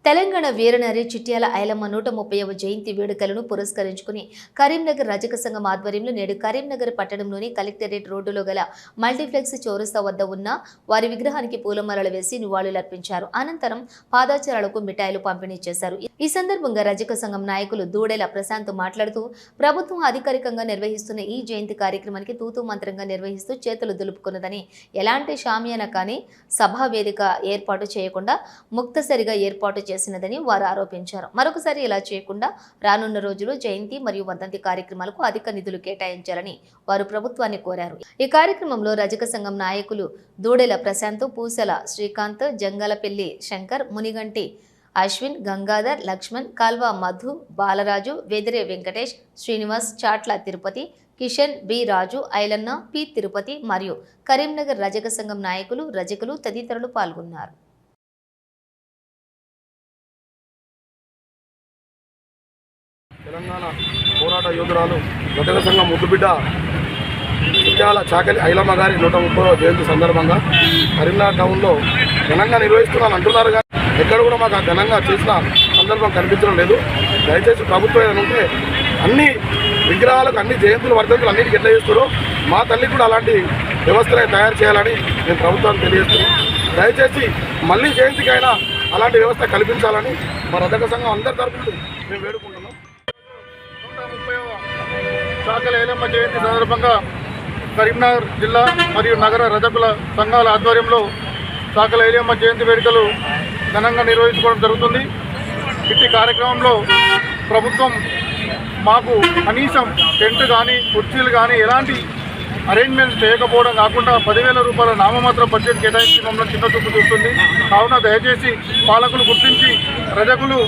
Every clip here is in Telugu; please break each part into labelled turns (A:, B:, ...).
A: తెలంగాణ వీరనారి చిట్యాల ఐలమ్మ 130వ జయంతి వేడుకలను పురస్కరించుకుని కరీంనగర్ రజక సంఘం ఆధ్వర్యంలో నేడు కరీంనగర్ పట్టణంలోని కలెక్టరేట్ రోడ్డులో గల మల్టీప్లెక్స్ చౌరస్తా వద్ద ఉన్న వారి విగ్రహానికి పూలమాలలు వేసి నివాళులర్పించారు. అనంతరం పాదాచారాలకు మిఠాయిలు పంపిణీ చేశారు. ఈ సందర్భంగా రజక సంఘం నాయకులు దూడెల ప్రశాంత్ మాట్లాడుతూ ప్రభుత్వం అధికారికంగా నిర్వహిస్తున్న ఈ జయంతి కార్యక్రమానికి తూతూ మంత్రంగా నిర్వహిస్తూ చేతులు దులుపుకున్నదని, ఎలాంటి షామియానా కానీ సభా వేదిక ఏర్పాటు చేయకుండా ముక్తసరిగా ఏర్పాటు చేసినదని వారు ఆరోపించారు. మరొకసారి ఇలా చేయకుండా రానున్న రోజులు జయంతి మరియు వర్ధంతి కార్యక్రమాలకు అధిక నిధులు కేటాయించాలని వారు ప్రభుత్వాన్ని కోరారు. ఈ కార్యక్రమంలో రజక సంఘం నాయకులు దూడెల ప్రశాంత్, పూసల శ్రీకాంత్, జంగాలపల్లి శంకర్, మునిగంటి అశ్విన్, గంగాధర్, లక్ష్మణ్, కాల్వ మధు, బాలరాజు, వెదిరే వెంకటేష్, శ్రీనివాస్, చాట్ల తిరుపతి, కిషన్, బి రాజు, ఐలన్న, పి తిరుపతి మరియు కరీంనగర్ రజక సంఘం నాయకులు, రజకులు తదితరులు పాల్గొన్నారు.
B: తెలంగాణ పోరాట యోధురాలు రజక సంఘం ముద్దుబిడ్డ చిట్యాల చాకలి ఐలమ్మ గారి 130వ జయంతి సందర్భంగా కరీంనగర్ టౌన్లో ఘనంగా నిర్వహిస్తున్నాను అంటున్నారు, కానీ ఎక్కడ కూడా మాకు ఆ ఘనంగా చేసిన సందర్భం కనిపించడం లేదు. దయచేసి ప్రభుత్వం ఏదైనా ఉంటే అన్ని విగ్రహాలకు, అన్ని జయంతులు, వర్ధంతులు అన్నిటికీ ఎట్లా చేస్తారో మా తల్లికి కూడా అలాంటి వ్యవస్థలే తయారు చేయాలని నేను ప్రభుత్వానికి తెలియజేస్తున్నాను. దయచేసి మళ్ళీ జయంతికైనా అలాంటి వ్యవస్థ కల్పించాలని మా రజక సంఘం అందరి తరఫున మేము వేడుకుంటున్నాం. 130వ చాకలి ఐలమ్మ జయంతి సందర్భంగా కరీంనగర్ జిల్లా మరియు నగర రజకుల సంఘాల ఆధ్వర్యంలో చాకలి ఐలమ్మ జయంతి వేడుకలు ఘనంగా నిర్వహించుకోవడం జరుగుతుంది. ఇట్టి కార్యక్రమంలో ప్రభుత్వం మాకు కనీసం టెంట్ కానీ, కుర్చీలు కానీ ఎలాంటి అరేంజ్మెంట్స్ చేయకపోవడం కాకుండా 10,000 రూపాయల నామమాత్ర బడ్జెట్ కేటాయించి మమ్మల్ని చిన్న చూపు చూస్తుంది. కావున దయచేసి పాలకులు గుర్తించి రజకులు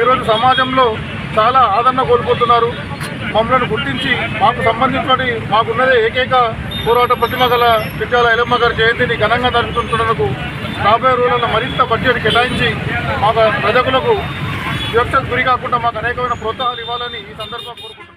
B: ఈరోజు సమాజంలో చాలా ఆదరణ కోల్పోతున్నారు. మమ్మల్ని గుర్తించి మాకు సంబంధించిన మాకున్నదే ఏకైక పోరాట ప్రతిమ గల చిట్యాల ఐలమ్మ గారి జయంతిని ఘనంగా జరుపుకుంటున్నందుకు రాబోయే రోజుల్లో మరింత బడ్జెట్ కేటాయించి మాకు రజకులకు వివక్షకు గురి కాకుండా మాకు అనేకమైన ప్రోత్సాహాలు ఇవ్వాలని ఈ సందర్భంగా కోరుకుంటున్నాం.